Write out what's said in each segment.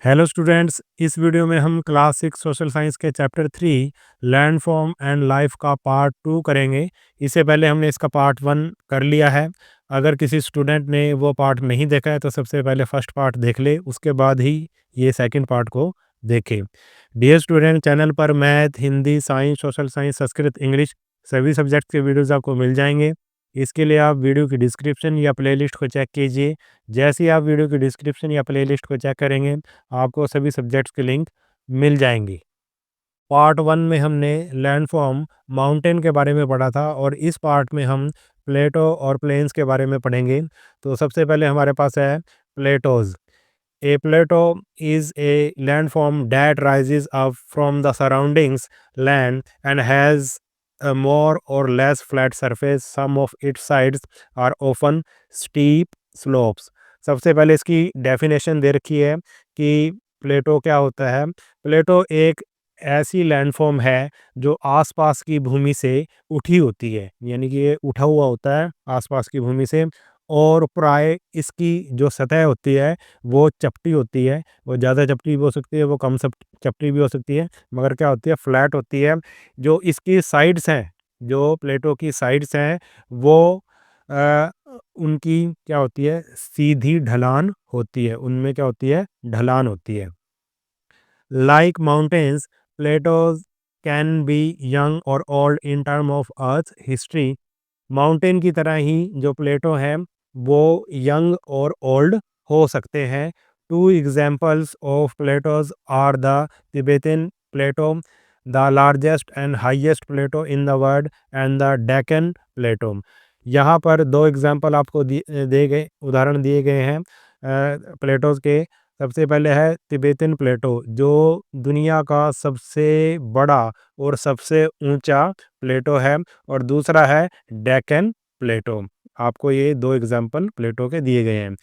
Hello students, इस video में हम क्लास 6 सोशल साइंस के chapter 3 land form and life का पार्ट 2 करेंगे। इससे पहले हमने इसका पार्ट 1 कर लिया है। अगर किसी स्टूडेंट ने वो पार्ट नहीं देखा है तो सबसे पहले फर्स्ट पार्ट देख ले, उसके बाद ही ये सेकंड पार्ट को देखे। डियर स्टूडेंट, चैनल पर math, Hindi, science, social science, Sanskrit, English सभी सब्जेक्ट के वीडियोज़ आपको मिल जाएंगे। इसके लिए आप वीडियो की डिस्क्रिप्शन या प्लेलिस्ट को चेक कीजिए। जैसे ही आप वीडियो की डिस्क्रिप्शन या प्लेलिस्ट को चेक करेंगे, आपको सभी सब्जेक्ट्स के लिंक मिल जाएंगी। पार्ट 1 में हमने लैंडफॉर्म माउंटेन के बारे में पढ़ा था और इस पार्ट में हम प्लेटो और प्लेन्स के बारे में पढ़ेंगे। तो सबसे पहले हमारे पास है plateaus. A plateau is a landform that rises up from the surroundings land and has a more or less flat surface. Some of its sides are often steep slopes. सबसे पहले इसकी डेफिनेशन दे रखी है कि प्लेटो क्या होता है। प्लेटो एक ऐसी लैंडफॉर्म है जो आसपास की भूमि से उठी होती है, यानी कि ये उठा हुआ होता है आसपास की भूमि से, और प्राय इसकी जो सतह होती है वो चपटी होती है। वो ज़्यादा चपटी भी हो सकती है, वो कम चपटी भी हो सकती है, मगर क्या होती है, फ्लैट होती है। जो इसकी साइड्स हैं, जो प्लेटो की साइड्स हैं, वो अ, उनकी क्या होती है, सीधी ढलान होती है। उनमें क्या होती है, ढलान होती है। Like mountains, plateaus can be young और old in term of earth history. Mountain की तरह ही जो प्लेटो हैं वो यंग और ओल्ड हो सकते हैं। Two examples of plateaus are the Tibetan plateau, the largest and highest plateau in the world, and the Deccan plateau. यहाँ पर दो एग्जाम्पल आपको दे गए, उदाहरण दिए गए हैं प्लेटोज के। सबसे पहले है तिबेतन प्लेटो, जो दुनिया का सबसे बड़ा और सबसे ऊंचा प्लेटो है, और दूसरा है डेक्कन प्लेटो। आपको ये दो एग्जाम्पल प्लेटो के दिए गए हैं।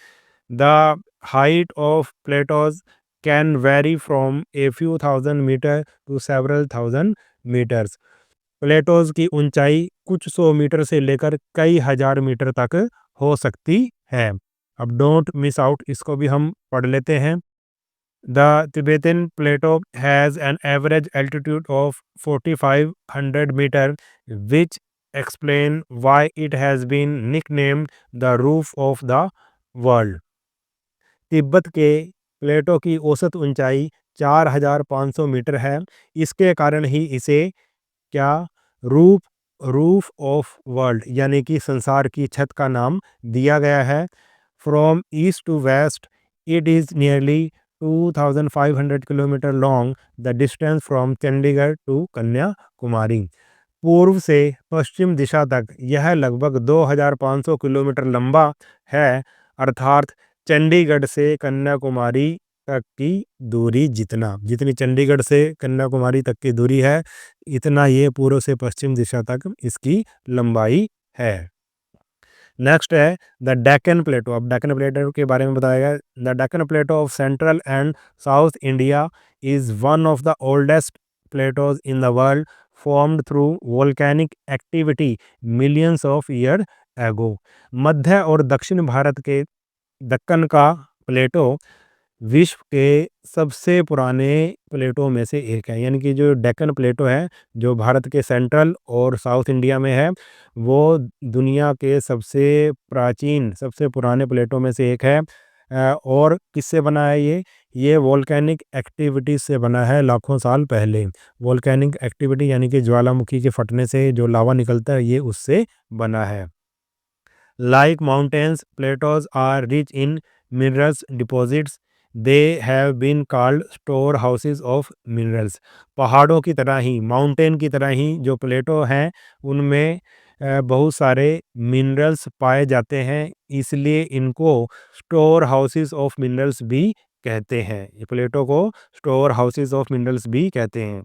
The height of plateaus can vary from a few thousand metre to several thousand metres. Plateaus की ऊंचाई कुछ सौ मीटर से लेकर कई हजार मीटर तक हो सकती है। अब डोंट मिस आउट, इसको भी हम पढ़ लेते हैं। The Tibetan plateau has an average altitude of 4,500 meters, which explain why it has been nicknamed the roof of the world. Tibet के प्लेटो की औसत ऊंचाई 4,500 मीटर है। इसके कारण ही इसे क्या, रूफ रूफ ऑफ वर्ल्ड यानी कि संसार की छत का नाम दिया गया है। From east to west it is nearly 2,500 kilometre long, the distance from Chandigarh to Kanyakumari. पूर्व से पश्चिम दिशा तक यह लगभग 2,500 किलोमीटर लंबा है, अर्थात चंडीगढ़ से कन्याकुमारी तक की दूरी, जितनी चंडीगढ़ से कन्याकुमारी तक की दूरी है, इतना ये पूर्व से पश्चिम दिशा तक इसकी लंबाई है। नेक्स्ट है द डेक्कन प्लेटो। अब डेक्कन प्लेटो के बारे में बताया गया। The Deccan plateau of central and south India is one of the oldest plateaus in the world, formed through volcanic activity millions of year ago. मध्य और दक्षिण भारत के दक्कन का प्लेटो विश्व के सबसे पुराने प्लेटो में से एक है। यानी कि जो डेक्कन प्लेटो है, जो भारत के सेंट्रल और साउथ इंडिया में है, वो दुनिया के सबसे प्राचीन, सबसे पुराने प्लेटो में से एक है। और किससे बना है ये वोल्केनिक एक्टिविटी से बना है, लाखों साल पहले। वोल्केनिक एक्टिविटी यानी कि ज्वालामुखी के फटने से जो लावा निकलता है, ये उससे बना है। Like mountains, plateaus are rich in minerals deposits. They have been called storehouses of minerals. पहाड़ों की तरह ही, माउंटेन की तरह ही जो प्लेटो हैं, उनमें बहुत सारे मिनरल्स पाए जाते हैं, इसलिए इनको स्टोर हाउसेस ऑफ मिनरल्स भी कहते हैं। ये प्लेटो को स्टोर हाउसेस ऑफ मिनरल्स भी कहते हैं।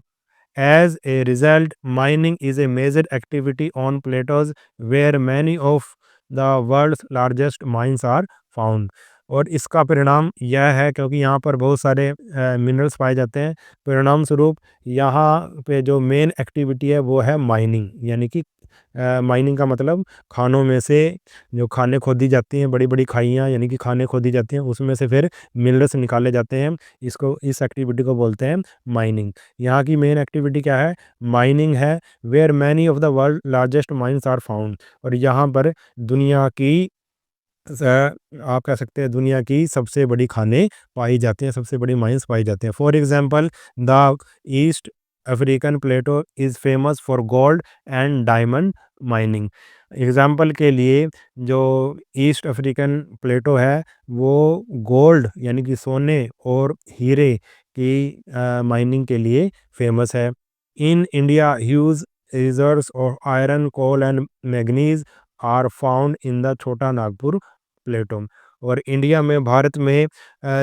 As a result, mining is a major activity on plateaus where many of the world's largest mines are found. और इसका परिणाम यह है, क्योंकि यहाँ पर बहुत सारे मिनरल्स पाए जाते हैं, परिणाम स्वरूप यहाँ पे जो मेन एक्टिविटी है वो है माइनिंग, यानी कि माइनिंग का मतलब खानों में से जो खानें खोदी जाती हैं, बड़ी-बड़ी खाइयाँ यानी कि खानें खोदी जाती हैं, उसमें से फिर मिनरल्स निकाले जाते हैं। इस एक्टिविटी को बोलते हैं माइनिंग। यहाँ की मेन एक्टिविटी क्या है? माइनिंग है, where many of the world largest mines are found. और यहाँ पर दुनिया की स आप कह सकते हैं दुनिया की सबसे बड़ी खानें पाई जाती हैं, सबसे बड़ी माइंस पाई जाती हैं। For example the East African plateau is famous for gold and diamond mining. Example के लिए जो ईस्ट अफ्रीकन प्लेटो है, वो गोल्ड यानी कि सोने और हीरे की माइनिंग के लिए फेमस है। In India huge reserves of iron, coal and manganese are found in the Chota Nagpur प्लेटो। और इंडिया में, भारत में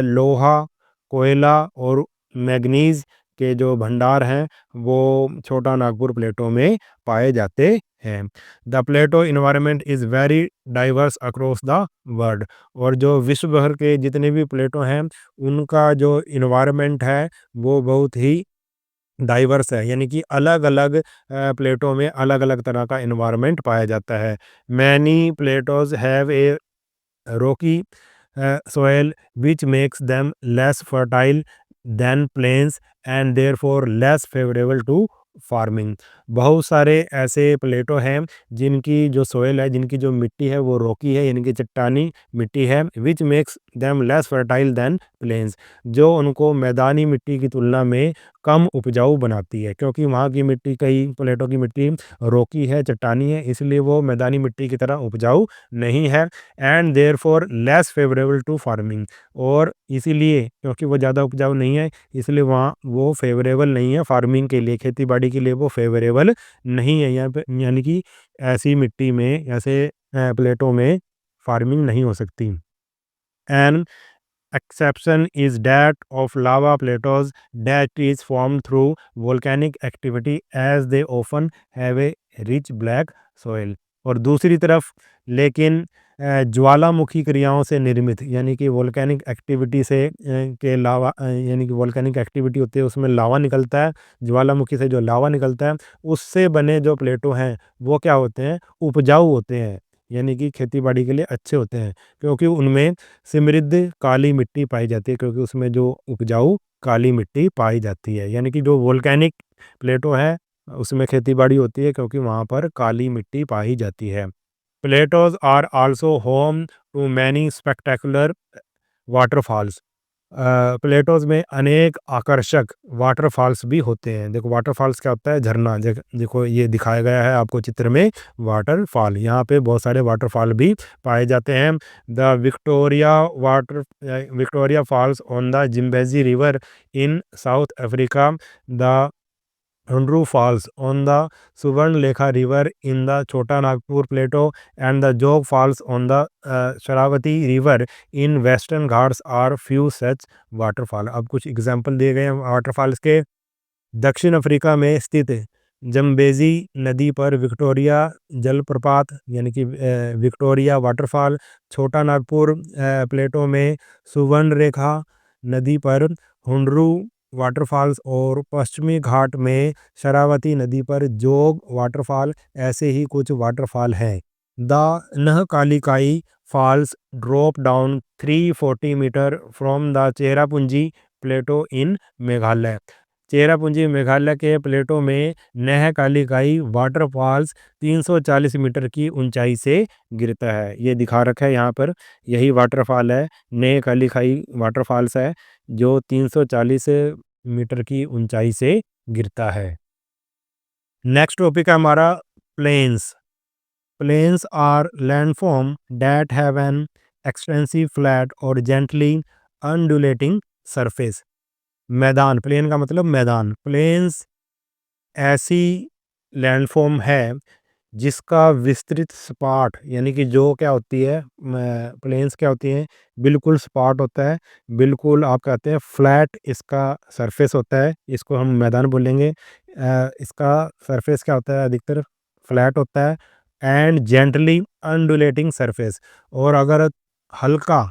लोहा, कोयला और मैंगनीज़ के जो भंडार हैं वो छोटा नागपुर प्लेटो में पाए जाते हैं। The plateau environment is very diverse across the world. और जो विश्व भर के जितने भी प्लेटो हैं उनका जो इन्वायरमेंट है वो बहुत ही डाइवर्स है, यानी कि अलग-अलग प्लेटों में अलग-अलग तरह का एनवायरनमेंट पाया जाता है। Many plateaus have a rocky soil which makes them less fertile than plains and therefore less favorable to farming. बहुत सारे ऐसे प्लेटो हैं जिनकी जो सोयल है, जिनकी जो मिट्टी है वो रोकी है यानी कि चट्टानी मिट्टी है, which makes them less fertile than plains, जो उनको मैदानी मिट्टी की तुलना में कम उपजाऊ बनाती है। क्योंकि वहाँ की मिट्टी, कई प्लेटों की मिट्टी रोकी है, चट्टानी है, इसलिए वो मैदानी मिट्टी की तरह उपजाऊ नहीं है। And therefore less favourable to farming, और इसीलिए क्योंकि वो ज़्यादा उपजाऊ नहीं है इसलिए वहाँ वो फेवरेबल नहीं है फार्मिंग के लिए, खेती बाड़ी के लिए वो फेवरेबल नहीं है। यहाँ पे यानी कि ऐसी मिट्टी में, ऐसे प्लेटों में फार्मिंग नहीं हो सकती। An exception is that of lava plateaus that is formed through volcanic activity as they often have a rich black soil। और दूसरी तरफ लेकिन ज्वालामुखी क्रियाओं से निर्मित यानी कि वोल्केनिक एक्टिविटी से के लावा यानी कि वोल्केनिक एक्टिविटी होती है उसमें लावा निकलता है, ज्वालामुखी से जो लावा निकलता है उससे बने जो प्लेटो हैं वो क्या होते हैं? उपजाऊ होते हैं, यानी कि खेती बाड़ी के लिए अच्छे होते हैं, क्योंकि उनमें समृद्ध काली मिट्टी पाई जाती है, क्योंकि उसमें जो उपजाऊ काली मिट्टी पाई जाती है। यानी कि जो वोल्केनिक प्लेटो है उसमें खेती बाड़ी होती है क्योंकि वहाँ पर काली मिट्टी पाई जाती है। Plateaus are also home to many spectacular waterfalls. Plateaus में अनेक आकर्षक वाटरफॉल्स भी होते हैं। देखो वाटरफॉल्स क्या होता है? झरना। देखो ये दिखाया गया है आपको चित्र में वाटरफॉल, यहाँ पे बहुत सारे वाटरफॉल भी पाए जाते हैं। The Victoria falls on the Zambezi river in South Africa, the Hundru Falls on the Suvarnlekha River in the Chota Nagpur Plateau, and the Jog Falls on the Sharavati River in Western Ghats are few such waterfall। अब कुछ example दिए गए हैं waterfalls के। दक्षिण Africa में स्थित Zambezi नदी पर विक्टोरिया जलप्रपात यानी कि विक्टोरिया वाटरफॉल, छोटा नागपुर प्लेटो में सुवर्णरेखा नदी पर हुंडरू वाटरफॉल्स, और पश्चिमी घाट में शरावती नदी पर जोग वाटरफॉल, ऐसे ही कुछ वाटरफॉल हैं। The Nohkalikai falls drop down 340 metre from the Cherrapunji plateau in Meghalaya. Cherrapunji Meghalaya के प्लेटो में नह कालिकाई वाटरफॉल्स 340 मीटर की ऊंचाई से गिरता है। ये दिखा रखा है यहाँ पर, यही वाटरफॉल है, नह कालिकाई वाटरफॉल्स है जो 340 मीटर की ऊंचाई से गिरता है। नेक्स्ट टॉपिक है हमारा plains. Plains are landform that have an extensive flat और जेंटली अनडुलेटिंग सरफेस। मैदान, प्लेन का मतलब मैदान। प्लेन्स ऐसी लैंडफॉर्म है जिसका विस्तृत सपाट, यानी कि जो क्या होती है, प्लेन्स क्या होती हैं, बिल्कुल सपाट होता है, बिल्कुल आप कहते हैं फ्लैट इसका सरफेस होता है, इसको हम मैदान बोलेंगे। इसका सरफेस क्या होता है? अधिकतर फ्लैट होता है। एंड जेंटली अनडुलेटिंग सरफेस, और अगर हल्का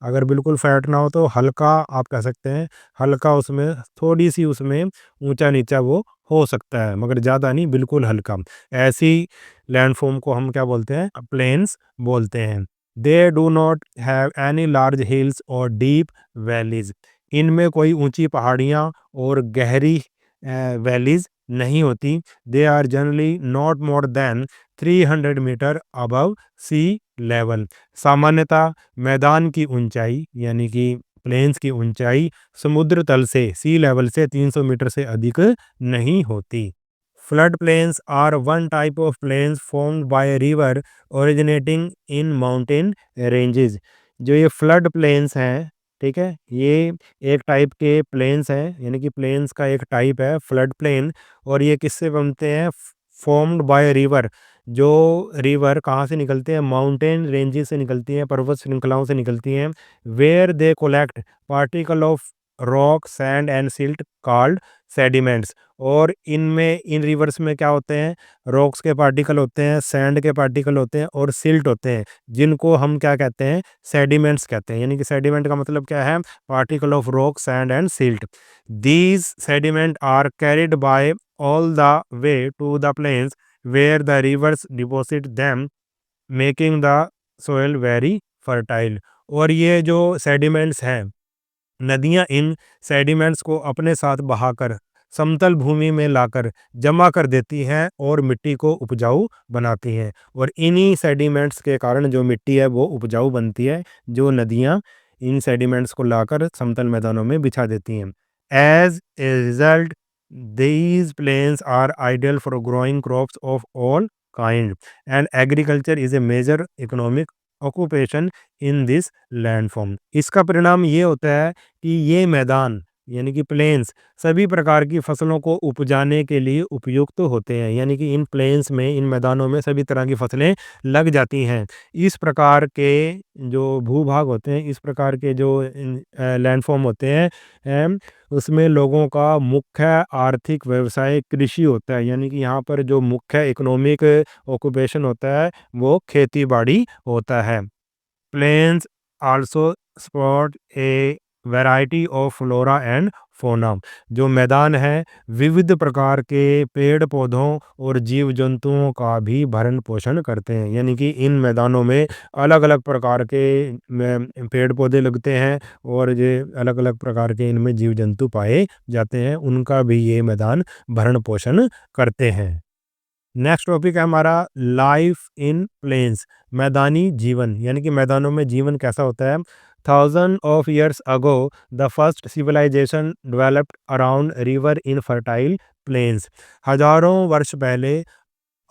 अगर बिल्कुल फ्लैट ना हो तो हल्का आप कह सकते हैं, हल्का उसमें थोड़ी-सी उसमें ऊँचा-नीचा वो हो सकता है, मगर ज़्यादा नहीं, बिल्कुल हल्का। ऐसी लैंडफ़ॉर्म को हम क्या बोलते हैं? प्लेन्स बोलते हैं। They do not have any large hills और डीप वैलीज़। इनमें कोई ऊँची पहाड़ियाँ और गहरी वैलीज़ नहीं होती। They are generally not more than 300 metre above sea level. सामान्यतः मैदान की ऊंचाई यानी कि प्लेन्स की ऊंचाई समुद्र तल से सी लेवल से 300 मीटर से अधिक नहीं होती। Flood plains are one type of plains formed by river originating in mountain ranges. जो ये फ्लड प्लेन्स हैं, ठीक है, ये एक टाइप के प्लेन्स हैं, यानी कि प्लेन्स का एक टाइप है फ्लड प्लेन। और ये किससे बनते हैं? Formed by river. जो रिवर कहाँ से निकलते हैं? माउंटेन रेंजेस से निकलती हैं, पर्वत श्रृंखलाओं से निकलती हैं। Where they collect particle of rock sand and silt called sediments. और इनमें, इन रिवर्स में क्या होते हैं? रॉक्स के पार्टिकल होते हैं, सैंड के पार्टिकल होते हैं और सिल्ट होते हैं, जिनको हम क्या कहते हैं? सेडिमेंट्स कहते हैं। यानी कि सेडिमेंट का मतलब क्या है? Particle of rock sand and silt. These sediment are carried by all the way to the plains where the rivers deposit them, making the soil very fertile। और ये जो सेडिमेंट्स हैं, नदियां इन सेडिमेंट्स को अपने साथ बहाकर समतल भूमि में लाकर जमा कर देती हैं और मिट्टी को उपजाऊ बनाती हैं। और इन्हीं सेडिमेंट्स के कारण जो मिट्टी है वो उपजाऊ बनती है, जो नदियां इन सेडिमेंट्स को लाकर समतल मैदानों में बिछा देती हैं। As a result these plains are ideal for growing crops of all kind and agriculture is a major economic occupation in this landform। इसका परिणाम ये होता है कि ये मैदान यानी कि प्लेन्स सभी प्रकार की फसलों को उपजाने के लिए उपयुक्त होते हैं। यानी कि इन प्लेन्स में, इन मैदानों में सभी तरह की फसलें लग जाती हैं। इस प्रकार के जो भूभाग होते हैं, इस प्रकार के जो लैंडफॉर्म होते हैं, उसमें लोगों का मुख्य आर्थिक व्यवसाय कृषि होता है। यानी कि यहाँ पर जो मुख्य इकोनॉमिक ऑक्यूपेशन होता है वो खेती बाड़ी होता है। Plains also spot a variety of flora and fauna. जो मैदान है विविध प्रकार के पेड़ पौधों और जीव जंतुओं का भी भरण पोषण करते हैं। यानी कि इन मैदानों में अलग अलग प्रकार के पेड़ पौधे लगते हैं और ये अलग अलग प्रकार के इनमें जीव जंतु पाए जाते हैं, उनका भी ये मैदान भरण पोषण करते हैं। नेक्स्ट टॉपिक है हमारा लाइफ इन प्लेन्स, मैदानी जीवन। यानी कि मैदानों में जीवन कैसा होता है? 1000 of years ago the first civilization developed around river in fertile plains। हजारों वर्ष पहले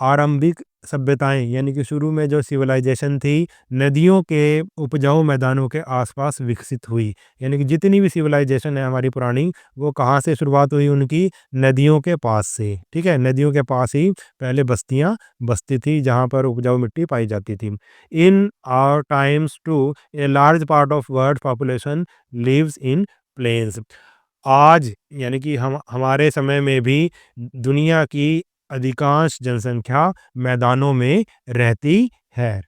आरंभिक सभ्यताएं यानी कि शुरू में जो सिविलाइजेशन थी, नदियों के उपजाऊ मैदानों के आसपास विकसित हुई। यानी कि जितनी भी सिविलाइजेशन है हमारी पुरानी, वो कहाँ से शुरुआत हुई? उनकी नदियों के पास से। ठीक है, नदियों के पास ही पहले बस्तियां बसती थी जहाँ पर उपजाऊ मिट्टी पाई जाती थी। In our times too a large part of world population lives in plains. आज यानी कि हम हमारे समय में भी दुनिया की अधिकांश जनसंख्या मैदानों में रहती है।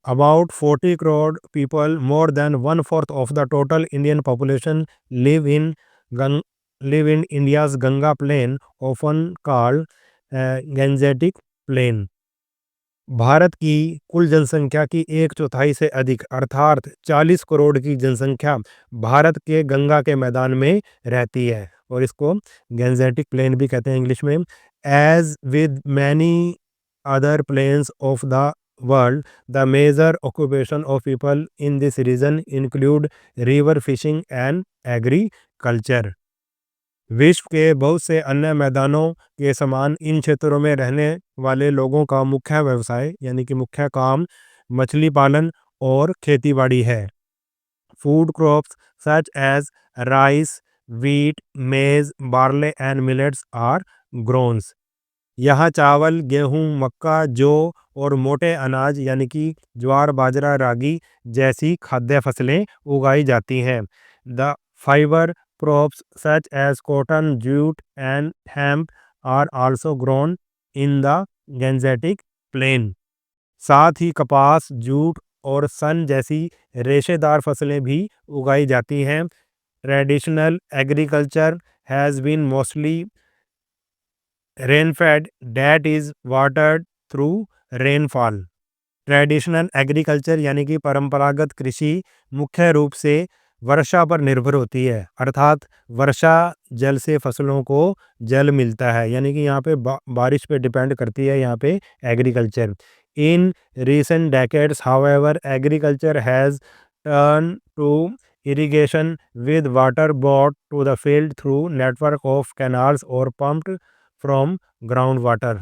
About 40 crore people, more than one fourth of the total Indian population, live in Gan- live in India's Ganga Plain, often called Gangetic Plain। Bharat की कुल जनसंख्या की एक चौथाई से अधिक अर्थात 40 करोड़ की जनसंख्या भारत के गंगा के मैदान में रहती है और इसको गैंजेटिक प्लेन भी कहते हैं इंग्लिश में। As with many other plains of the world, the major occupation of people in this region include river fishing and agriculture. विश्व के बहुत से अन्य मैदानों के समान इन क्षेत्रों में रहने वाले लोगों का मुख्य व्यवसाय यानी कि मुख्य काम मछली पालन और खेतीबाड़ी है। Food crops such as rice, wheat, maize, barley and millets are grown। यहाँ चावल, गेहूं, मक्का, जौ और मोटे अनाज यानी कि ज्वार, बाजरा, रागी जैसी खाद्य फसलें उगाई जाती हैं। The fibre crops such as cotton, jute and hemp are also grown in the Gangetic Plain। साथ ही कपास, जूट और सन जैसी रेशेदार फसलें भी उगाई जाती हैं। Traditional agriculture has been mostly rain fed, that is watered through rainfall. Traditional agriculture यानी कि परंपरागत कृषि मुख्य रूप से वर्षा पर निर्भर होती है, अर्थात वर्षा जल से फसलों को जल मिलता है, यानी कि यहाँ पे बारिश पे डिपेंड करती है यहाँ पे agriculture. In recent decades, however, agriculture has turned to irrigation with water brought to the field through network of canals or pumped from groundwater।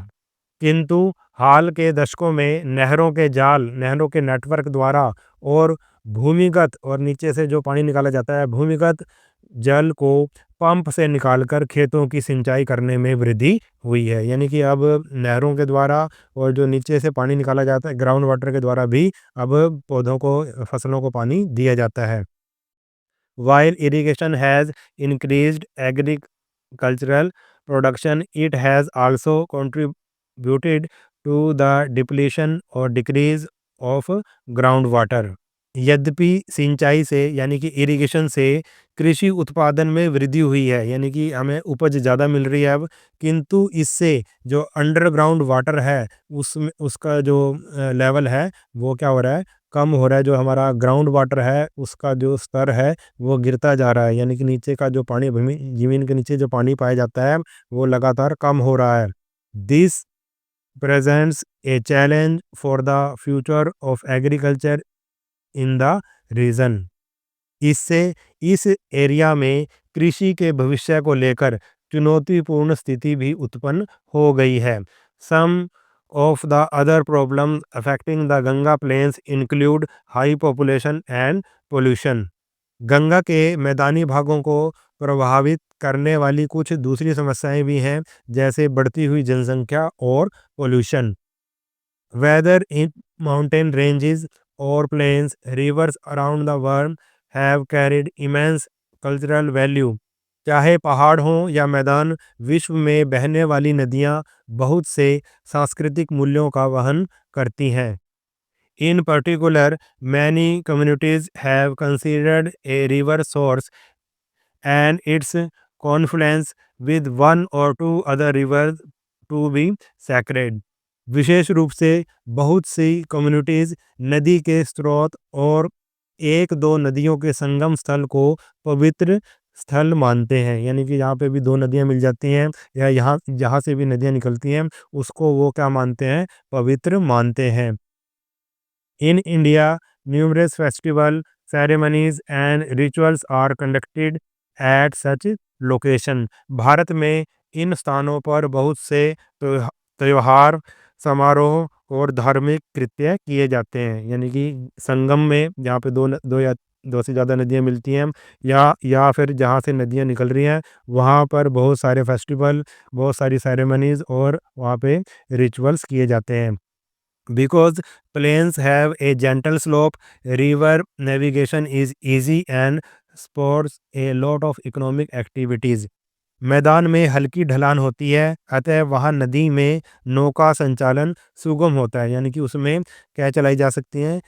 किंतु हाल के दशकों में नहरों के नेटवर्क द्वारा और भूमिगत और नीचे से जो पानी निकाला जाता है, भूमिगत जल को पंप से निकालकर खेतों की सिंचाई करने में वृद्धि हुई है। यानी कि अब नहरों के द्वारा और जो नीचे से पानी निकाला जाता है ग्राउंड वाटर के द्वारा भी अब पौधों को, फसलों को पानी दिया जाता है। While irrigation has increased agricultural production, it has also contributed to the depletion or decrease of groundwater। यद्यपि सिंचाई से यानी कि इरिगेशन से कृषि उत्पादन में वृद्धि हुई है, यानी कि हमें उपज ज़्यादा मिल रही है अब, किंतु इससे जो अंडरग्राउंड वाटर है उसमें उसका जो लेवल है वो क्या हो रहा है, कम हो रहा है। जो हमारा ग्राउंड वाटर है उसका जो स्तर है वो गिरता जा रहा है, यानी कि नीचे का जो पानी ज़मीन के नीचे जो पानी पाया जाता है वो लगातार कम हो रहा है। This presents a challenge for the future of agriculture in the region. इससे इस एरिया में कृषि के भविष्य को लेकर चुनौतीपूर्ण स्थिति भी उत्पन्न हो गई है। Some of the other problem affecting the Ganga plains include high population and pollution. Ganga के मैदानी भागों को प्रभावित करने वाली कुछ दूसरी समस्याएं भी हैं, जैसे बढ़ती हुई जनसंख्या और pollution. Whether in mountain ranges or plains, rivers around the world have carried immense cultural value। चाहे पहाड़ हों या मैदान, विश्व में बहने वाली नदियाँ बहुत से सांस्कृतिक मूल्यों का वहन करती हैं। In particular, many communities have considered a river source and its confluence with one or two other rivers to be sacred। विशेष रूप से बहुत सी कम्युनिटीज़ नदी के स्रोत और एक दो नदियों के संगम स्थल को पवित्र स्थल मानते हैं, यानी कि यहाँ पे भी दो नदियाँ मिल जाती हैं या यहाँ जहाँ से भी नदियाँ निकलती हैं उसको वो क्या मानते हैं, पवित्र मानते हैं। In India, numerous festival, ceremonies and rituals are conducted at such location। Bharat में इन स्थानों पर बहुत से त्योहार, समारोह और धार्मिक कृत्य किए जाते हैं, यानी कि संगम में जहाँ पे दो या दो से ज़्यादा नदियाँ मिलती हैं या फिर जहाँ से नदियाँ निकल रही हैं वहाँ पर बहुत सारे फेस्टिवल, बहुत सारी सेरेमनीज़ और वहाँ पे रिचुअल्स किए जाते हैं। Because plains have a gentle slope, river navigation is easy and supports a lot of economic activities। मैदान में हल्की ढलान होती है, अतः वहाँ नदी में नौका संचालन सुगम होता है, यानी कि उसमें क्या चलाई जा सकती हैं,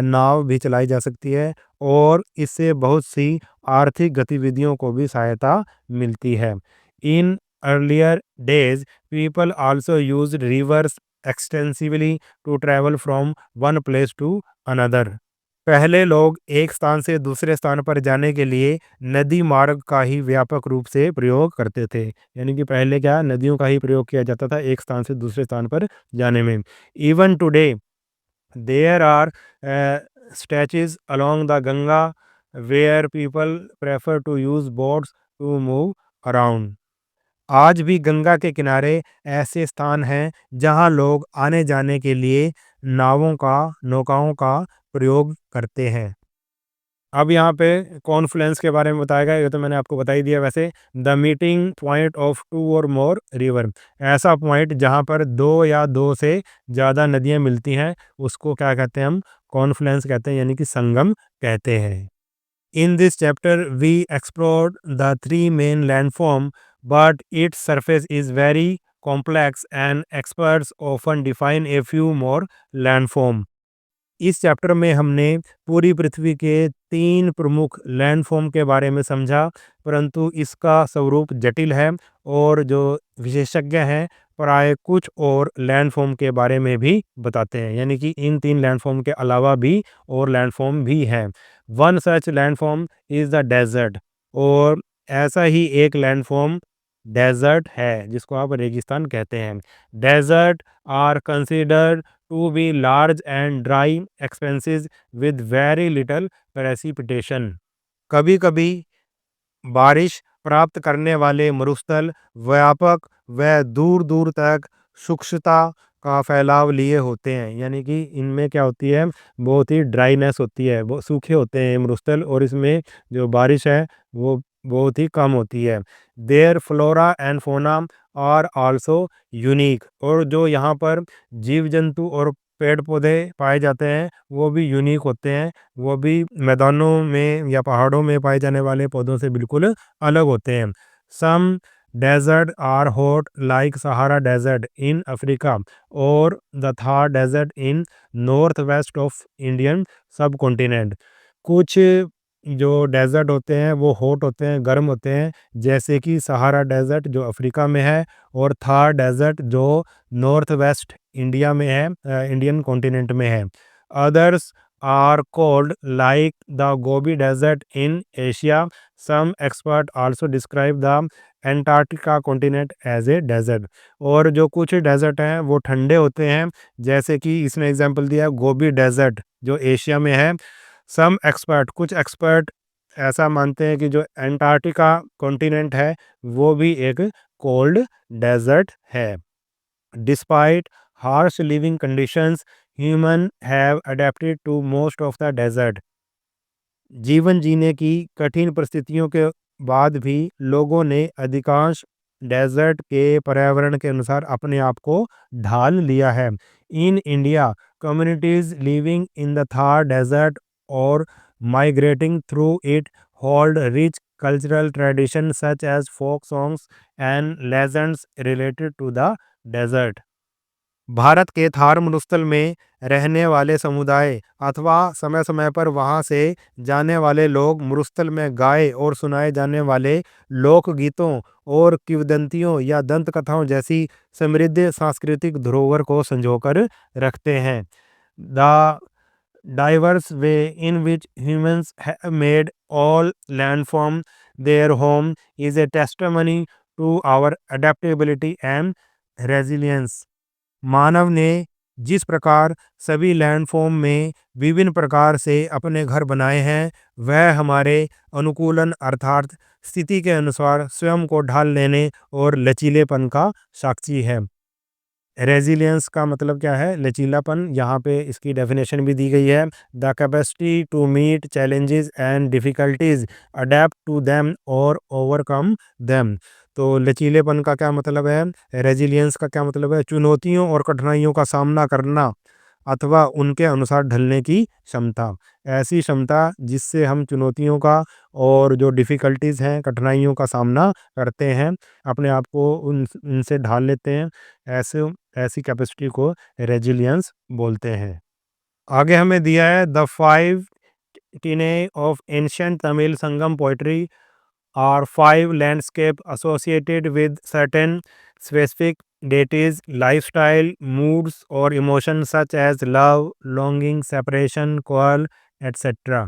नाव भी चलाई जा सकती है और इससे बहुत सी आर्थिक गतिविधियों को भी सहायता मिलती है। In earlier days people also used rivers extensively to travel from one place to another. पहले लोग एक स्थान से दूसरे स्थान पर जाने के लिए नदी मार्ग का ही व्यापक रूप से प्रयोग करते थे, यानी कि पहले क्या नदियों का ही प्रयोग किया जाता था एक स्थान से दूसरे स्थान पर जाने में। Even today there are stretches along the Ganga where people prefer to use boats to move around. आज भी गंगा के किनारे ऐसे स्थान हैं जहां लोग आने जाने के लिए नौकाओं का प्रयोग करते हैं। अब यहाँ पे कॉन्फ्लुएंस के बारे में बताया गया, ये तो मैंने आपको बता ही दिया। वैसे the meeting point of two और मोर रिवर, ऐसा पॉइंट जहाँ पर दो या दो से ज़्यादा नदियाँ मिलती हैं उसको क्या कहते हैं, हम कॉन्फ्लुएंस कहते हैं, यानी कि संगम कहते हैं। In this chapter, we explored the three main landforms, but its surface is very complex and experts often define a few more landforms। इस चैप्टर में हमने पूरी पृथ्वी के 3 प्रमुख लैंडफॉर्म के बारे में समझा, परंतु इसका स्वरूप जटिल है और जो विशेषज्ञ हैं प्राय कुछ और लैंडफॉर्म के बारे में भी बताते हैं, यानी कि इन 3 लैंडफॉर्म के अलावा भी और लैंडफॉर्म भी हैं। One such landform is the desert, और ऐसा ही एक लैंडफॉर्म डेज़र्ट है जिसको आप रेगिस्तान कहते हैं। Desert are considered to be large and dry expanses with very little precipitation। कभी कभी बारिश प्राप्त करने वाले मरुस्थल व्यापक व दूर दूर तक शुष्कता का फैलाव लिए होते हैं, यानी कि इनमें क्या होती है, बहुत ही ड्राइनेस होती है, वो सूखे होते हैं मरुस्थल, और इसमें जो बारिश है वो बहुत ही कम होती है। Their flora and fauna are also unique, और जो यहाँ पर जीव जंतु और पेड़ पौधे पाए जाते हैं वो भी यूनिक होते हैं, वो भी मैदानों में या पहाड़ों में पाए जाने वाले पौधों से बिल्कुल अलग होते हैं। Some desert are hot like Sahara desert in Africa और the Thar desert in north west of Indian subcontinent. कुछ जो डेजर्ट होते हैं वो हॉट होते हैं, गर्म होते हैं, जैसे कि सहारा डेजर्ट जो अफ्रीका में है, और थार डेजर्ट जो नॉर्थ वेस्ट इंडिया में है, इंडियन कॉन्टिनेंट में है। Others are called like the Gobi Desert in Asia. Some experts also describe the Antarctica continent as a desert। और जो कुछ डेजर्ट हैं वो ठंडे होते हैं, जैसे कि इसने एग्जांपल दिया गोबी डेजर्ट जो एशिया में है। सम एक्सपर्ट, कुछ एक्सपर्ट ऐसा मानते हैं कि जो एंटार्क्टिका कॉन्टिनेंट है वो भी एक कोल्ड डेजर्ट है। Despite harsh living conditions, humans have adapted to most of the desert। जीवन जीने की कठिन परिस्थितियों के बाद भी लोगों ने अधिकांश डेजर्ट के पर्यावरण के अनुसार अपने आप को ढाल लिया है। In India, communities living in the Thar desert और migrating through it hold rich cultural traditions such as folk songs and legends related to the desert। Bharat के थार मरुस्थल में रहने वाले समुदाय अथवा समय समय पर वहां से जाने वाले लोग मरुस्थल में गाए और सुनाए जाने वाले लोक गीतों और किंवदंतियों या दंत कथाओं जैसी समृद्ध सांस्कृतिक धरोहर को संजोकर रखते हैं। The diverse way in which humans have made all landform their home is a testimony to our adaptability and resilience। मानव ने जिस प्रकार सभी लैंडफॉर्म में विभिन्न प्रकार से अपने घर बनाए हैं वह हमारे अनुकूलन अर्थात स्थिति के अनुसार स्वयं को ढाल लेने और लचीलेपन का साक्षी है। रेजिलियंस का मतलब क्या है, लचीलापन, यहाँ पे इसकी डेफिनेशन भी दी गई है। The capacity to meet challenges and difficulties, adapt to them और ओवरकम देम। तो लचीलेपन का क्या मतलब है, रेजिलियंस का क्या मतलब है, चुनौतियों और कठिनाइयों का सामना करना अथवा उनके अनुसार ढलने की क्षमता। ऐसी क्षमता जिससे हम चुनौतियों का और जो डिफ़िकल्टीज़ हैं, कठिनाइयों का सामना करते हैं, अपने आप को उनसे ढाल लेते हैं, ऐसे ऐसी कैपेसिटी को रेजिलियंस बोलते हैं। आगे हमें दिया है द 5 टिने of ancient Tamil Sangam poetry are 5 landscape associated with certain specific deities, lifestyle, moods or emotions such as love, longing, separation, quarrel, etc।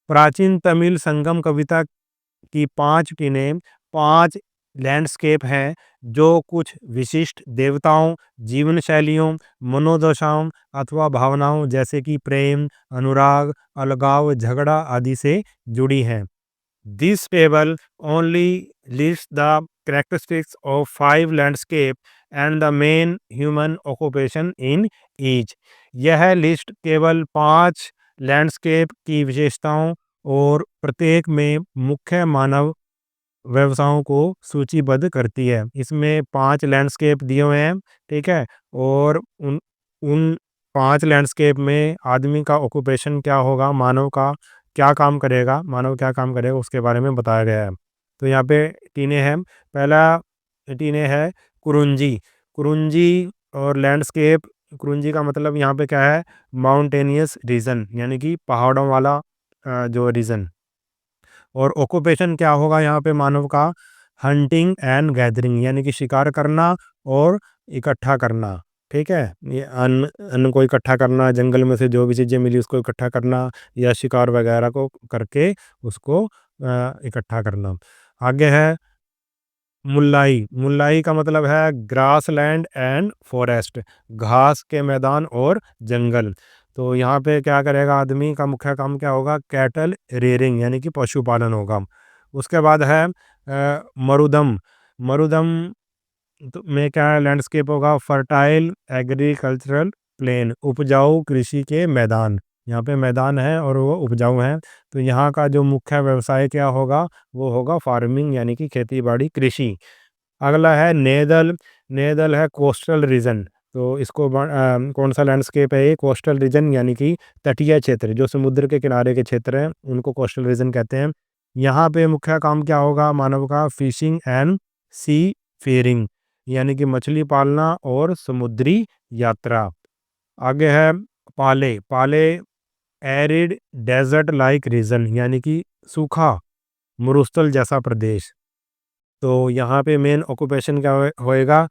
प्राचीन तमिल संगम कविता की 5 टीनें 5 लैंडस्केप हैं जो कुछ विशिष्ट देवताओं, जीवन शैलियों, मनोदशाओं अथवा भावनाओं जैसे कि प्रेम, अनुराग, अलगाव, झगड़ा आदि से जुड़ी हैं। This table only lists the characteristics of 5 landscape and the main human occupation in each। यह लिस्ट केवल 5 लैंडस्केप की विशेषताओं और प्रत्येक में मुख्य मानव व्यवसायों को सूचीबद्ध करती है। इसमें 5 लैंडस्केप दिए हुए हैं, ठीक है, और उन उन 5 लैंडस्केप में आदमी का ऑक्यूपेशन क्या होगा, मानव का क्या काम करेगा, मानव क्या काम करेगा उसके बारे में बताया गया है। तो यहाँ पे टीने हैं। पहला टीने है कुरुंजी। कुरुंजी और लैंडस्केप क्रुंजी का मतलब यहाँ पे क्या है, माउंटेनियस रीजन यानी कि पहाड़ों वाला जो रीजन। और ऑक्यूपेशन क्या होगा यहाँ पे मानव का, हंटिंग एंड गैदरिंग यानी कि शिकार करना और इकट्ठा करना। ठीक है, ये अन्न अन्न को इकट्ठा करना, जंगल में से जो भी चीज़ें मिली उसको इकट्ठा करना, या शिकार वगैरह को करके उसको इकट्ठा करना। आगे है मुल्लाई। मुल्लाई का मतलब है ग्रास लैंड एंड फॉरेस्ट, घास के मैदान और जंगल। तो यहाँ पे क्या करेगा आदमी का मुख्य काम क्या होगा, कैटल रेयरिंग यानी कि पशुपालन होगा। उसके बाद है मरुदम। मरुदम तो में क्या लैंडस्केप होगा, फर्टाइल एग्रीकल्चरल प्लेन, उपजाऊ कृषि के मैदान। यहाँ पे मैदान है और वो उपजाऊ हैं। तो यहाँ का जो मुख्य व्यवसाय क्या होगा, वो होगा फार्मिंग यानी कि खेती बाड़ी कृषि। अगला है नेदल। नेदल है कोस्टल रीजन। तो इसको कौन सा लैंडस्केप है ये, कोस्टल रीजन यानी कि तटीय क्षेत्र, जो समुद्र के किनारे के क्षेत्र हैं उनको कोस्टल रीजन कहते हैं। यहाँ पे मुख्य काम क्या होगा मानव का, फिशिंग एंड सी फेयरिंग यानी कि मछली पालना और समुद्री यात्रा। आगे है पाले। पाले एरिड डेजर्ट लाइक रीजन यानी कि सूखा मरुस्थल जैसा प्रदेश। तो यहाँ पे मेन ऑक्यूपेशन क्या होएगा,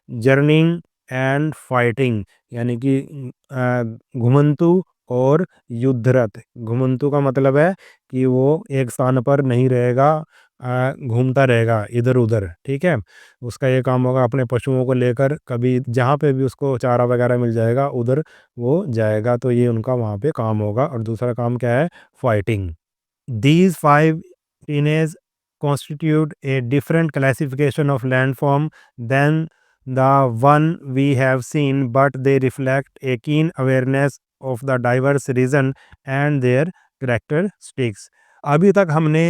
जर्निंग एंड फाइटिंग यानी कि घुमंतु और युद्धरत। घुमंतु का मतलब है कि वो एक स्थान पर नहीं रहेगा, घूमता रहेगा इधर उधर। ठीक है, उसका ये काम होगा अपने पशुओं को लेकर, कभी जहाँ पे भी उसको चारा वगैरह मिल जाएगा उधर वो जाएगा, तो ये उनका वहाँ पे काम होगा। और दूसरा काम क्या है, fighting. These five tenets constitute a different classification of landform than the one we have seen, but they reflect a keen awareness of the diverse region and their characteristics. अभी तक हमने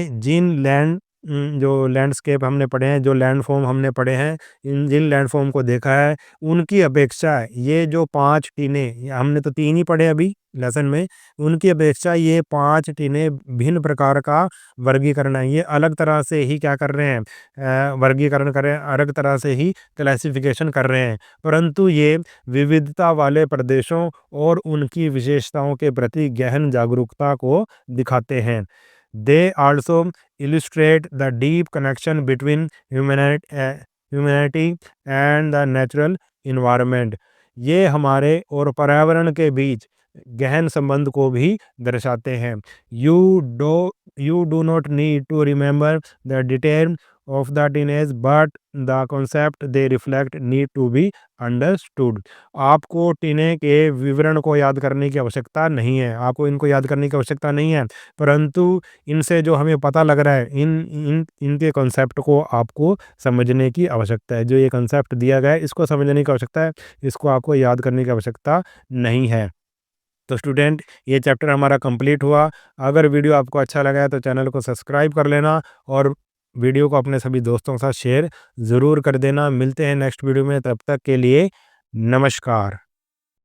जो लैंडस्केप हमने पढ़े हैं, जो लैंडफॉर्म हमने पढ़े हैं, जिन लैंडफॉर्म को देखा है, उनकी अपेक्षा ये जो 5 टीनें, हमने तो 3 ही पढ़े अभी लेसन में, उनकी अपेक्षा ये 5 टीनें भिन्न प्रकार का वर्गीकरण है। ये अलग तरह से ही क्या कर रहे हैं, वर्गीकरण कर रहे हैं, अलग तरह से ही क्लासिफिकेशन कर रहे हैं, परंतु ये विविधता वाले प्रदेशों और उनकी विशेषताओं के प्रति गहन जागरूकता को दिखाते हैं। They also illustrate the deep connection between humanity and the natural environment. ये हमारे और पर्यावरण के बीच गहन संबंध को भी दर्शाते हैं। You do not need to remember the detail of the teenage, but the concept they reflect need to be understood. आपको टीने के विवरण को याद करने की आवश्यकता नहीं है, आपको इनको याद करने की आवश्यकता नहीं है, परंतु इनसे जो हमें पता लग रहा है, इनके कॉन्सेप्ट को आपको समझने की आवश्यकता है। जो ये कॉन्सेप्ट दिया गया है इसको समझने की आवश्यकता है, इसको आपको याद करने की आवश्यकता नहीं है। तो स्टूडेंट, ये चैप्टर हमारा कंप्लीट हुआ। अगर वीडियो आपको अच्छा लगा है तो चैनल को सब्सक्राइब कर लेना और वीडियो को अपने सभी दोस्तों के साथ शेयर ज़रूर कर देना। मिलते हैं नेक्स्ट वीडियो में, तब तक के लिए नमस्कार।